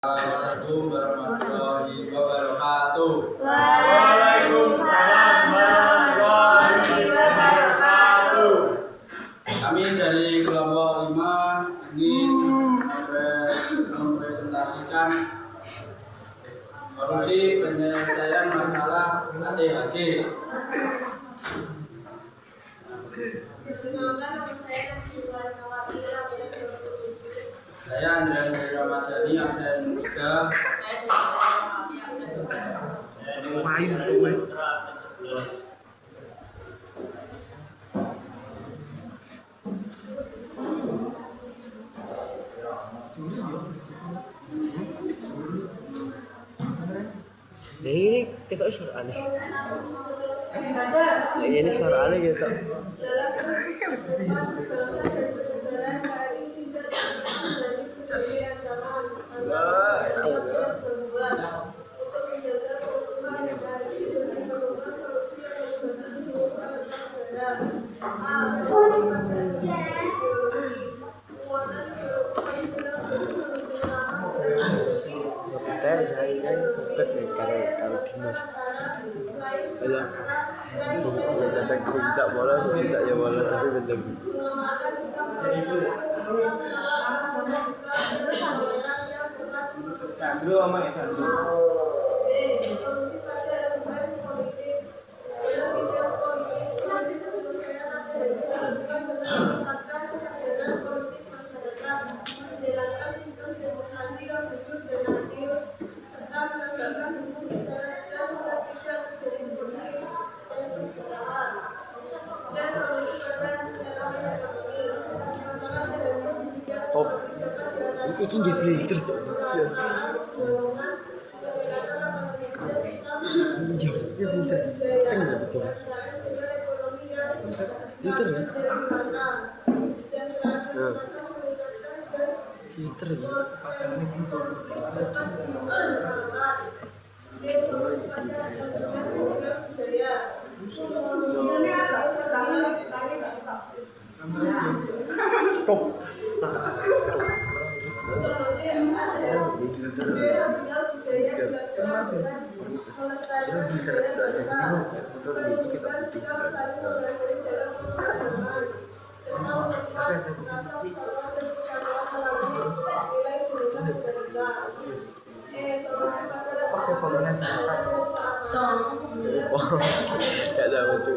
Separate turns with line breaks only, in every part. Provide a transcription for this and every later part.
Assalamualaikum warahmatullahi wabarakatuh.
Waalaikumsalam warahmatullahi wabarakatuh.
Kami dari kelompok 5 ingin mempresentasikan solusi penyelesaian masalah ADHD. Saya Andreas Hendra Ramadhani, absen 3.
Ini kita suara aneh. Ini suara aneh gitu. Tidak boleh, tidak ya boleh, tapi benar.
Sandro sama ya Sandro.
Oh, ini nggak filter tuh. Jauhnya filter, tengah betul. Filter ya? Nah, filter ya. Stop.
Pakai formulnya siapa?
Tidak ada betul.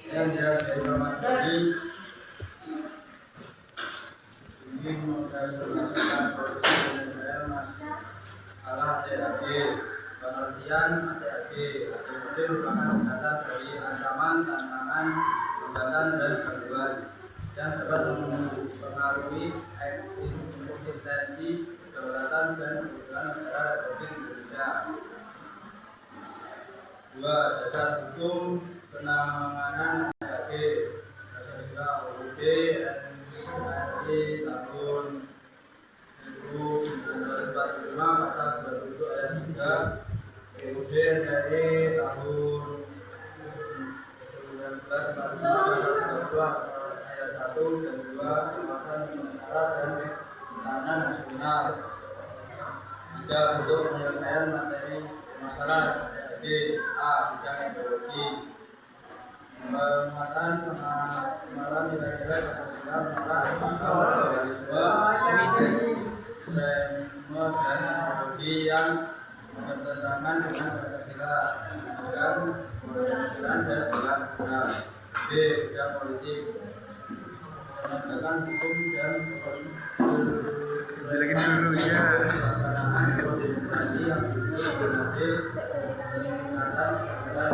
Yang jelas dari Ramadhani ingin mempresentasikan solusi penyelesaian masalah ADHD. Pengertian ADHD merupakan singkatan dari ancaman, tantangan, hambatan, dan gangguan yang dapat mempengaruhi eksistensi, kedaulatan, dan kebutuhan negara Republik Indonesia. 2. Dasar hukum penanganan ADHD. Pancasila UUD NRI tahun 1945 pasal 27 ayat 3, UUD NRI tahun 1945 pasal 32 ayat 1 dan 2, kawasan sementara dan tahanan nasional. 3. Untuk penyelesaian materi masalah ADHD. A. Bidang ideologi. Penguatan pengenalan nilai-nilai Pancasila melalui ekstremisme dan ideologi yang bertentangan dengan Pancasila dan pemikiran dan perilaku. B. Bidang politik. Penegakan hukum dan pelaksanaan demokrasi yang sebagai peningkatan dan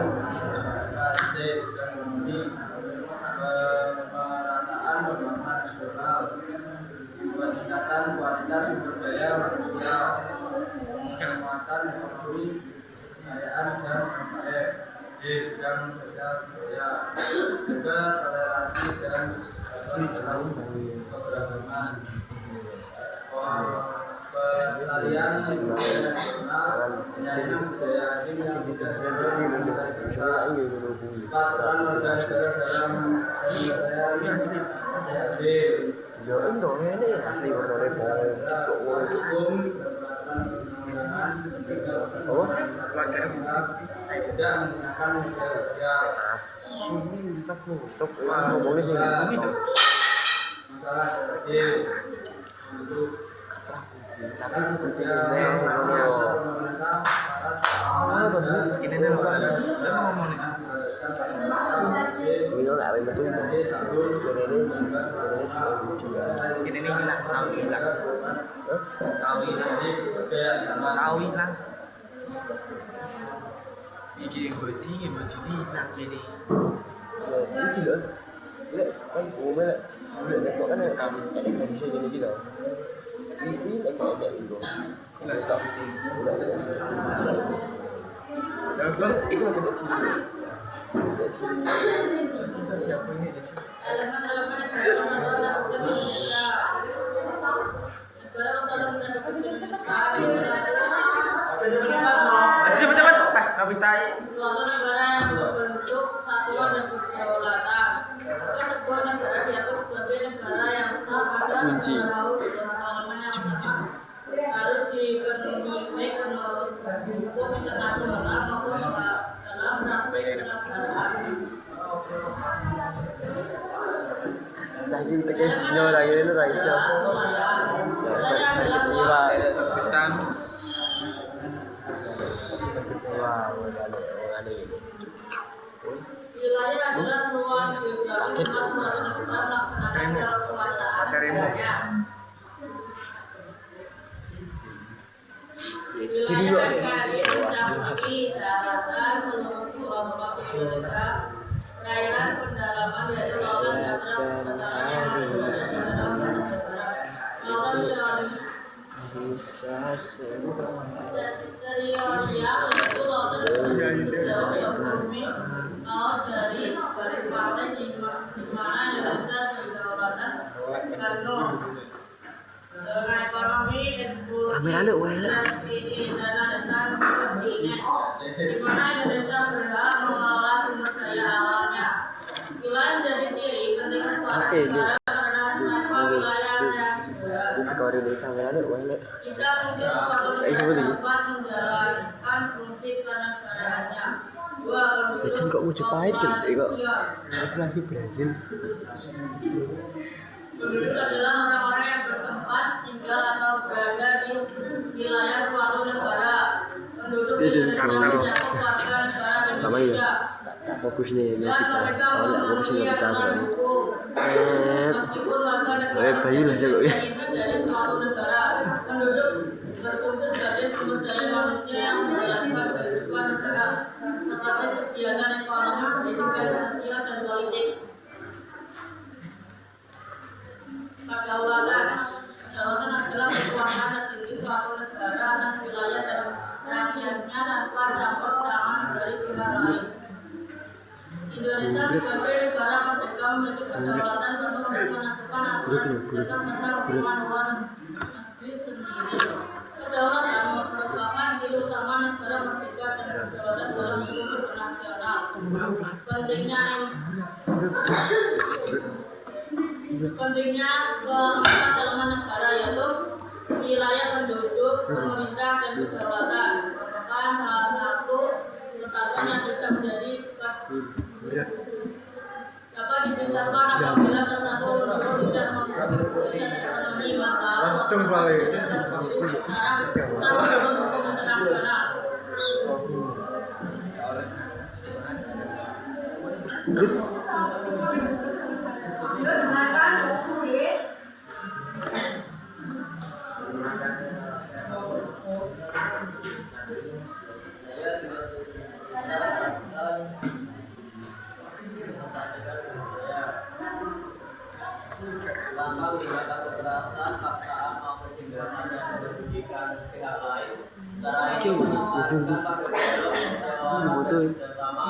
pemerataan pembangunan nasional, peningkatan kualitas sumber daya manusia, penguatan ekonomi, kekayaan dan UMKM. D. bidang sosial budaya, juga toleransi dan keberagaman, pelestarian budaya nasional, penyaringan budaya asing yang tidak peraturan warga negara dalam Indonesia.
Yo itu ini asli warna repot.
Hukum
Oh,
tidak menggunakan media sosial.
asli tak nutup. Ngomongnya sih gitu.
Masalah untuk
Tapi itu penting
Ini nih lupa. Udah ngomong nih.
Ini nggak ada betul.
Ini nih hilang, tahu hilang. Tahu hilang. Tahu hilang. Iki hoti ini hilang ini.
Ini cilik. Lek kan umumnya lek kok kan kami nggak bisa jadi gitu. Ini lek ada itu.
Enggak stop.
Bang, itu ada di sini.
Siapa ini? Cepat-cepat, Pak, tai.
Suatu negara yang berbentuk kesatuan dan kedaulatan atau sebuah negara dianggap sebagai negara yang sah pada
Kunci.
laut dan parlemen yang sah harus dipenuhi baik menurut hukum internasional maupun dalam praktik kenegaraan.
Lagi tekesnya lagi itu lagi siapa?
Wilayah adalah
Hutan.
wilayah adalah ruang geografi tempat suatu negara melaksanakan kekuasaan negaranya. Wilayah NKRI mencakupi daratan seluruh pulau-pulau Indonesia, perairan, pendalaman dari lautan samudra, kedalaman yang berada di dalam batas negara, lautan teritorial yaitu lautan sejauh bumi, laut dari garis pantai di mana Indonesia berkedaulatan penuh. Zona ekonomi eksklusif dan dana dasar kontinen, di mana Indonesia berhak mengelola sumber daya alamnya. Wilayah jadi ciri pentingnya suatu negara karena tanpa wilayah yang jelas tidak mungkin suatu negara dapat menjalankan fungsi kenegaraannya. Dua,
Legend kok wujud pahit kan? Kok
Iya.
itu masih Brazil.
Penduduk adalah orang-orang yang bertempat tinggal atau berada di wilayah suatu negara. Penduduk Indonesia mencakup warga negara Indonesia.
Fokus nih ini
Dan
kita.
mereka
Kalau nggak fokus
memenuhi
nggak kita
aturan
soalnya.
hukum. Meskipun warga negara
Bayi lah saya kok ya.
ini dari suatu negara, penduduk berfungsi sebagai sumber daya manusia yang menjalankan kehidupan negara seperti kegiatan ekonomi, pendidikan, sosial, dan politik. Kedaulatan adalah kekuasaan tertinggi suatu negara atas wilayah dan rakyatnya tanpa campur tangan dari pihak lain. Indonesia sebagai negara merdeka memiliki kedaulatan penuh untuk menentukan aturan kebijakan tentang hubungan luar negeri sendiri. Kedaulatan merupakan ciri utama negara merdeka dan kedaulatan dalam hukum internasional. Pentingnya keempat elemen negara yaitu wilayah, penduduk, pemerintah, dan kedaulatan merupakan salah satu kesatuan yang bisa menjadi dapat dipisahkan apabila salah satu unsur tidak memiliki ekonomi maka sekarang hukum internasional.
Selama wisata kekerasan, paksaan maupun tindakan yang merugikan pihak lain, secara ini
Betul.
bersama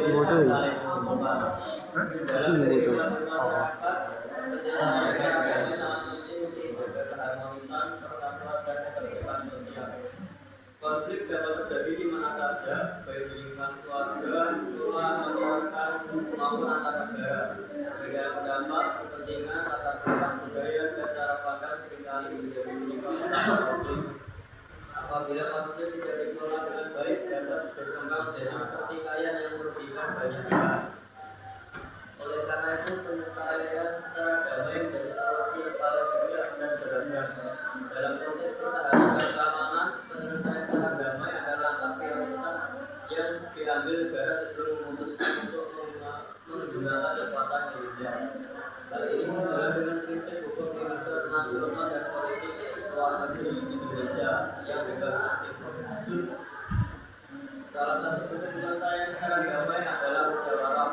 Motor.
Dalam
Ini motor.
kehidupan masyarakat, keharmonisan, persatuan dan ketertiban sosial. Konflik dapat terjadi di mana saja, baik di lingkungan keluarga, sekolah, masyarakat, maupun antar negara. Perbedaan pendapat, kepentingan, latar belakang budaya, dan cara pandang seringkali menjadi penyebab konflik. Apabila konflik tidak dikelola dengan baik, dapat berkembang menjadi pertikaian yang merugikan banyak pihak. Oleh karena itu, penyelesaian secara damai menjadi solusi yang paling bijak dan beragam. Dalam konteks pertahanan dan keamanan, penyelesaian secara damai adalah langkah prioritas yang diambil negara sebelum memutuskan untuk menggunakan kekuatan militer. Hal ini sejalan dengan prinsip hukum internasional dan politik luar negeri Indonesia yang bebas aktif. Salah satu bentuk penyelesaian secara damai adalah musyawarah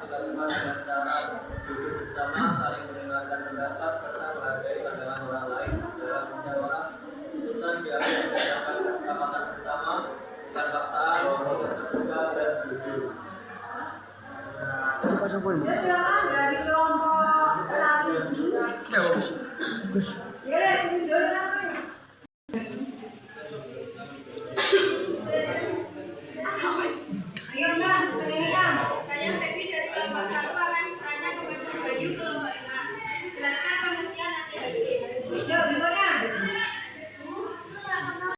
dilakukan dengan cara duduk bersama, saling mendengarkan pendapat, serta menghargai pandangan orang lain. Dalam musyawarah, keputusan diambil berdasarkan kesepakatan bersama, bukan paksaan, terbuka dan jujur.
Ini pasang poin.
Silakan dari kelompok 1.
Gus.
Ya,